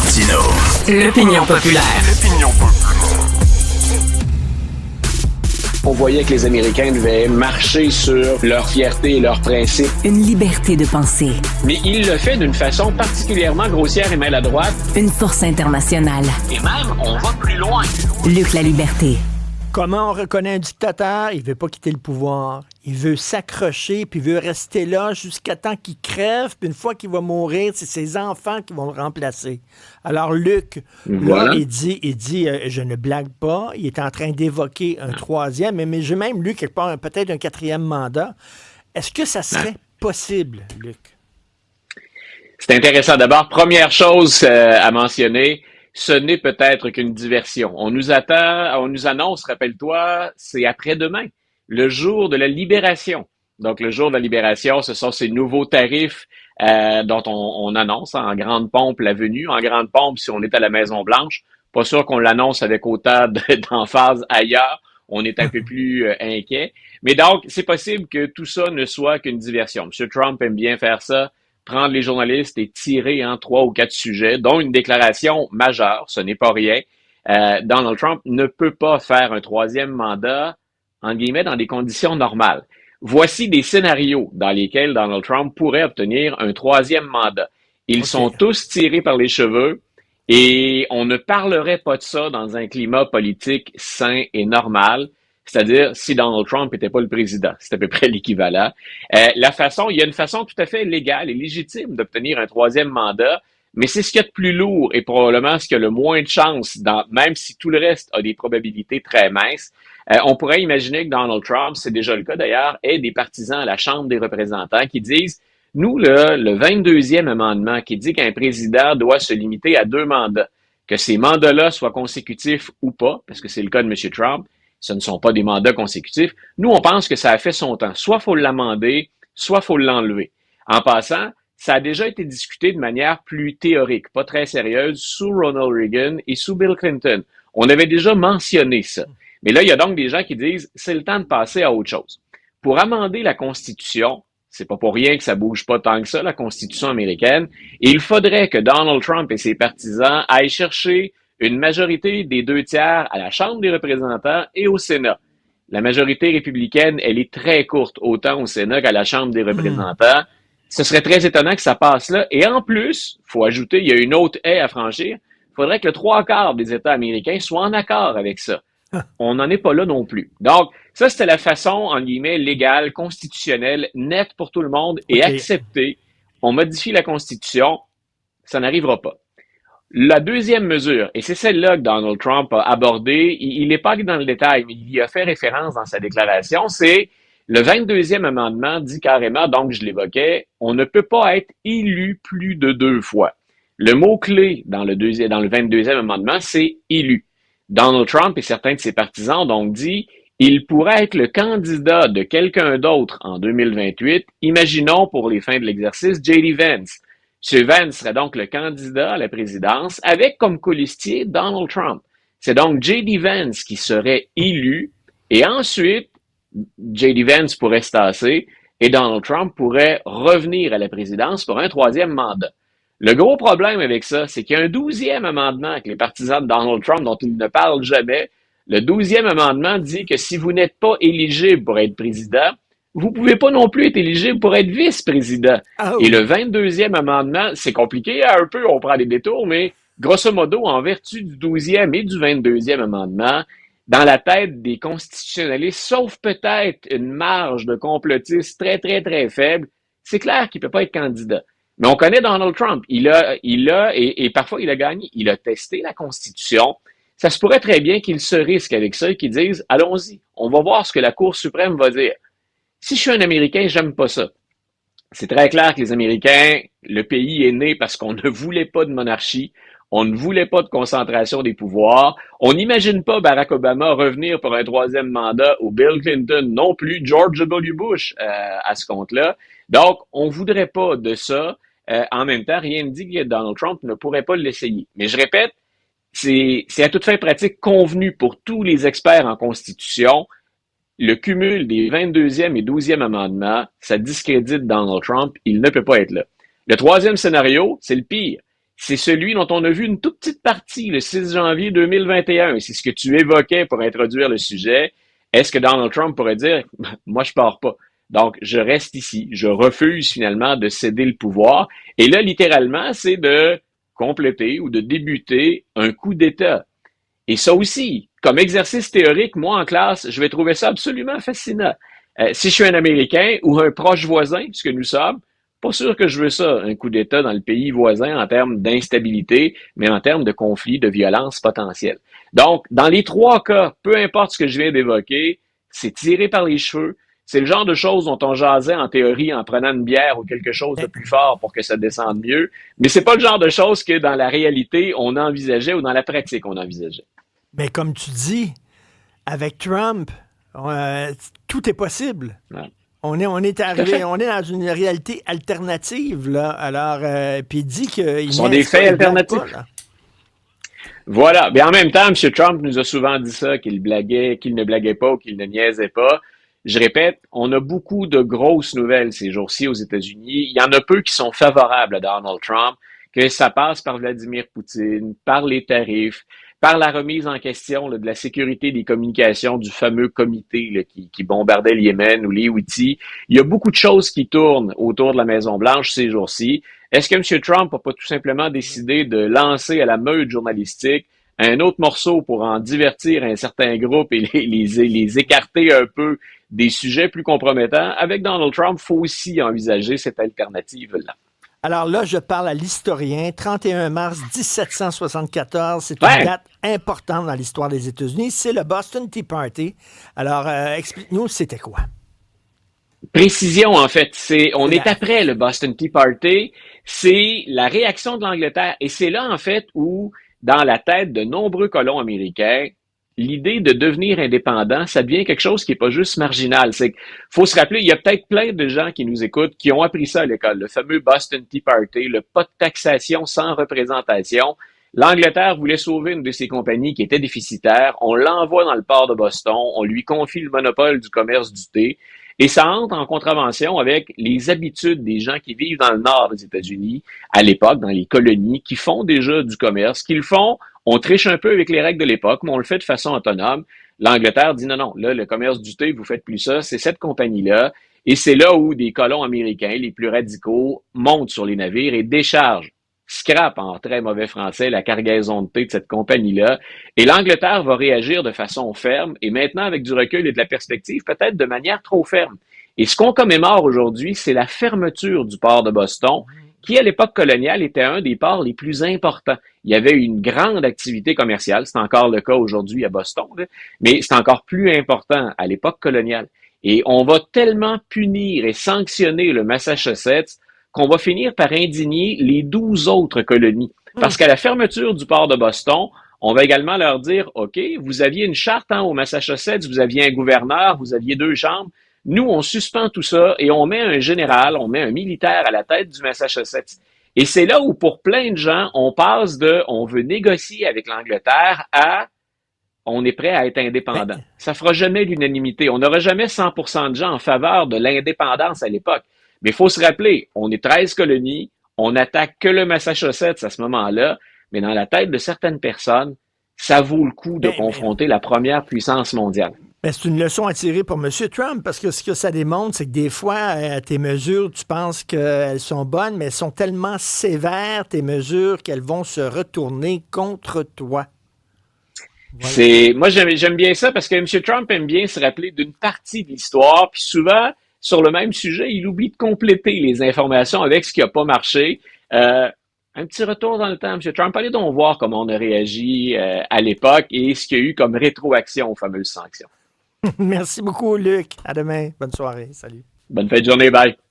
Martino. L'opinion populaire. On voyait que les Américains devaient marcher sur leur fierté et leurs principes. Une liberté de penser. Mais il le fait d'une façon particulièrement grossière et maladroite. Une force internationale. Et même, on va plus loin. Luc la liberté. Comment on reconnaît un dictateur? Il veut pas quitter le pouvoir. Il veut s'accrocher, puis il veut rester là jusqu'à temps qu'il crève, puis une fois qu'il va mourir, c'est ses enfants qui vont le remplacer. Alors, Luc, voilà. Là, il dit je ne blague pas, il est en train d'évoquer un troisième, mais j'ai même lu quelque part peut-être un quatrième mandat. Est-ce que ça serait possible, Luc? C'est intéressant. D'abord, première chose à mentionner, ce n'est peut-être qu'une diversion. On nous annonce, rappelle-toi, c'est après-demain, le jour de la libération. Donc, le jour de la libération, ce sont ces nouveaux tarifs dont on annonce en grande pompe la venue. En grande pompe, si on est à la Maison-Blanche, pas sûr qu'on l'annonce avec autant d'emphase ailleurs. On est un peu plus inquiet. Mais donc, c'est possible que tout ça ne soit qu'une diversion. M. Trump aime bien faire ça, prendre les journalistes et tirer en 3 ou 4 sujets, dont une déclaration majeure, ce n'est pas rien. Donald Trump ne peut pas faire un troisième mandat, en guillemets, dans des conditions normales. Voici des scénarios dans lesquels Donald Trump pourrait obtenir un troisième mandat. Ils sont tous tirés par les cheveux et on ne parlerait pas de ça dans un climat politique sain et normal. C'est-à-dire, si Donald Trump n'était pas le président, c'est à peu près l'équivalent. Il y a une façon tout à fait légale et légitime d'obtenir un troisième mandat, mais c'est ce qu'il y a de plus lourd et probablement ce qui a le moins de chances, même si tout le reste a des probabilités très minces. On pourrait imaginer que Donald Trump, c'est déjà le cas d'ailleurs, ait des partisans à la Chambre des représentants qui disent, nous, le 22e amendement qui dit qu'un président doit se limiter à 2 mandats, que ces mandats-là soient consécutifs ou pas, parce que c'est le cas de M. Trump, ce ne sont pas des mandats consécutifs. Nous, on pense que ça a fait son temps. Soit faut l'amender, soit faut l'enlever. En passant, ça a déjà été discuté de manière plus théorique, pas très sérieuse, sous Ronald Reagan et sous Bill Clinton. On avait déjà mentionné ça. Mais là, il y a donc des gens qui disent, c'est le temps de passer à autre chose. Pour amender la Constitution, c'est pas pour rien que ça bouge pas tant que ça, la Constitution américaine, et il faudrait que Donald Trump et ses partisans aillent chercher une majorité des 2/3 à la Chambre des représentants et au Sénat. La majorité républicaine, elle est très courte, autant au Sénat qu'à la Chambre des représentants. Ce serait très étonnant que ça passe là. Et en plus, faut ajouter, il y a une autre haie à franchir. Il faudrait que le 3/4 des États américains soient en accord avec ça. On n'en est pas là non plus. Donc, ça, c'était la façon, en guillemets, légale, constitutionnelle, nette pour tout le monde et acceptée. On modifie la Constitution, ça n'arrivera pas. La deuxième mesure, et c'est celle-là que Donald Trump a abordée, il n'est pas allé dans le détail, mais il y a fait référence dans sa déclaration, c'est le 22e amendement dit carrément, donc je l'évoquais, on ne peut pas être élu plus de 2 fois. Le mot-clé dans le 22e amendement, c'est élu. Donald Trump et certains de ses partisans ont donc dit, il pourrait être le candidat de quelqu'un d'autre en 2028, imaginons pour les fins de l'exercice J.D. Vance. M. Vance serait donc le candidat à la présidence avec comme colistier Donald Trump. C'est donc J.D. Vance qui serait élu et ensuite, J.D. Vance pourrait se tasser et Donald Trump pourrait revenir à la présidence pour un 3e mandat. Le gros problème avec ça, c'est qu'il y a un 12e amendement que les partisans de Donald Trump dont ils ne parlent jamais. Le 12e amendement dit que si vous n'êtes pas éligible pour être président, vous pouvez pas non plus être éligible pour être vice-président. Et le 22e amendement, c'est compliqué un peu, on prend des détours, mais grosso modo, en vertu du 12e et du 22e amendement, dans la tête des constitutionnalistes, sauf peut-être une marge de complotistes très, très, très faible, c'est clair qu'il peut pas être candidat. Mais on connaît Donald Trump. Et parfois il a gagné. Il a testé la Constitution. Ça se pourrait très bien qu'il se risque avec ça et qu'il dise, allons-y, on va voir ce que la Cour suprême va dire. Si je suis un Américain, j'aime pas ça. C'est très clair que les Américains, le pays est né parce qu'on ne voulait pas de monarchie, on ne voulait pas de concentration des pouvoirs, on n'imagine pas Barack Obama revenir pour un 3e mandat ou Bill Clinton non plus, George W. Bush à ce compte-là. Donc, on voudrait pas de ça. En même temps, rien ne dit que Donald Trump ne pourrait pas l'essayer. Mais je répète, c'est à toute fin pratique convenu pour tous les experts en Constitution. Le cumul des 22e et 12e amendements, ça discrédite Donald Trump. Il ne peut pas être là. Le 3e scénario, c'est le pire. c'est celui dont on a vu une toute petite partie le 6 janvier 2021. Et c'est ce que tu évoquais pour introduire le sujet. Est-ce que Donald Trump pourrait dire, moi, je pars pas. Donc, je reste ici. Je refuse finalement de céder le pouvoir. Et là, littéralement, c'est de compléter ou de débuter un coup d'État. Et ça aussi, comme exercice théorique, moi en classe, je vais trouver ça absolument fascinant. Si je suis un Américain ou un proche voisin, ce que nous sommes, pas sûr que je veux ça, un coup d'État dans le pays voisin en termes d'instabilité, mais en termes de conflit, de violence potentielle. Donc, dans les trois cas, peu importe ce que je viens d'évoquer, c'est tiré par les cheveux. C'est le genre de choses dont on jasait en théorie en prenant une bière ou quelque chose de plus fort pour que ça descende mieux. Mais c'est pas le genre de choses que dans la réalité on envisageait ou dans la pratique on envisageait. Mais comme tu dis, avec Trump, tout est possible. Ouais. On est arrivé, on est dans une réalité alternative, là. Alors, puis il dit qu'il Ce sont des faits alternatifs. Pas, voilà. Mais en même temps, M. Trump nous a souvent dit ça, qu'il blaguait, qu'il ne blaguait pas ou qu'il ne niaisait pas. Je répète, on a beaucoup de grosses nouvelles ces jours-ci aux États-Unis. Il y en a peu qui sont favorables à Donald Trump, que ça passe par Vladimir Poutine, par les tarifs, par la remise en question là, de la sécurité des communications du fameux comité là, qui bombardait le Yémen ou les Houthis. Il y a beaucoup de choses qui tournent autour de la Maison-Blanche ces jours-ci. Est-ce que M. Trump n'a pas tout simplement décidé de lancer à la meute journalistique un autre morceau pour en divertir un certain groupe et les écarter un peu des sujets plus compromettants? Avec Donald Trump, il faut aussi envisager cette alternative-là. Alors là, je parle à l'historien. 31 mars 1774, c'est une date importante dans l'histoire des États-Unis. C'est le Boston Tea Party. Alors, explique-nous, c'était quoi? Précision, en fait. On est après le Boston Tea Party. C'est la réaction de l'Angleterre. Et c'est là, en fait, où, dans la tête de nombreux colons américains, l'idée de devenir indépendant, ça devient quelque chose qui n'est pas juste marginal. C'est faut se rappeler, il y a peut-être plein de gens qui nous écoutent qui ont appris ça à l'école, le fameux Boston Tea Party, le pas de taxation sans représentation. L'Angleterre voulait sauver une de ses compagnies qui était déficitaire. On l'envoie dans le port de Boston, on lui confie le monopole du commerce du thé. Et ça entre en contravention avec les habitudes des gens qui vivent dans le nord des États-Unis, à l'époque, dans les colonies, qui font déjà du commerce, qui le font, on triche un peu avec les règles de l'époque, mais on le fait de façon autonome. L'Angleterre dit non, là, le commerce du thé, vous faites plus ça, c'est cette compagnie-là. Et c'est là où des colons américains, les plus radicaux, montent sur les navires et déchargent, scrapent en très mauvais français la cargaison de thé de cette compagnie-là. Et l'Angleterre va réagir de façon ferme, et maintenant, avec du recul et de la perspective, peut-être de manière trop ferme. Et ce qu'on commémore aujourd'hui, c'est la fermeture du port de Boston, qui, à l'époque coloniale, était un des ports les plus importants. Il y avait une grande activité commerciale, c'est encore le cas aujourd'hui à Boston, là, mais c'est encore plus important à l'époque coloniale. Et on va tellement punir et sanctionner le Massachusetts qu'on va finir par indigner les 12 autres colonies. Parce qu'à la fermeture du port de Boston, on va également leur dire, OK, vous aviez une charte au Massachusetts, vous aviez un gouverneur, vous aviez 2 chambres. Nous, on suspend tout ça et on met un général, on met un militaire à la tête du Massachusetts. Et c'est là où, pour plein de gens, on passe de on veut négocier avec l'Angleterre à on est prêt à être indépendant. Ça fera jamais l'unanimité. On n'aura jamais 100% de gens en faveur de l'indépendance à l'époque. Mais il faut se rappeler, on est 13 colonies, on n'attaque que le Massachusetts à ce moment-là, mais dans la tête de certaines personnes, ça vaut le coup de confronter la première puissance mondiale. Ben, c'est une leçon à tirer pour M. Trump, parce que ce que ça démontre, c'est que des fois, tes mesures, tu penses qu'elles sont bonnes, mais elles sont tellement sévères, tes mesures, qu'elles vont se retourner contre toi. Voilà. Moi, j'aime bien ça, parce que M. Trump aime bien se rappeler d'une partie de l'histoire, puis souvent, sur le même sujet, il oublie de compléter les informations avec ce qui n'a pas marché. Un petit retour dans le temps, M. Trump. Allez donc voir comment on a réagi à l'époque et ce qu'il y a eu comme rétroaction aux fameuses sanctions. Merci beaucoup, Luc. À demain. Bonne soirée. Salut. Bonne fin de journée. Bye.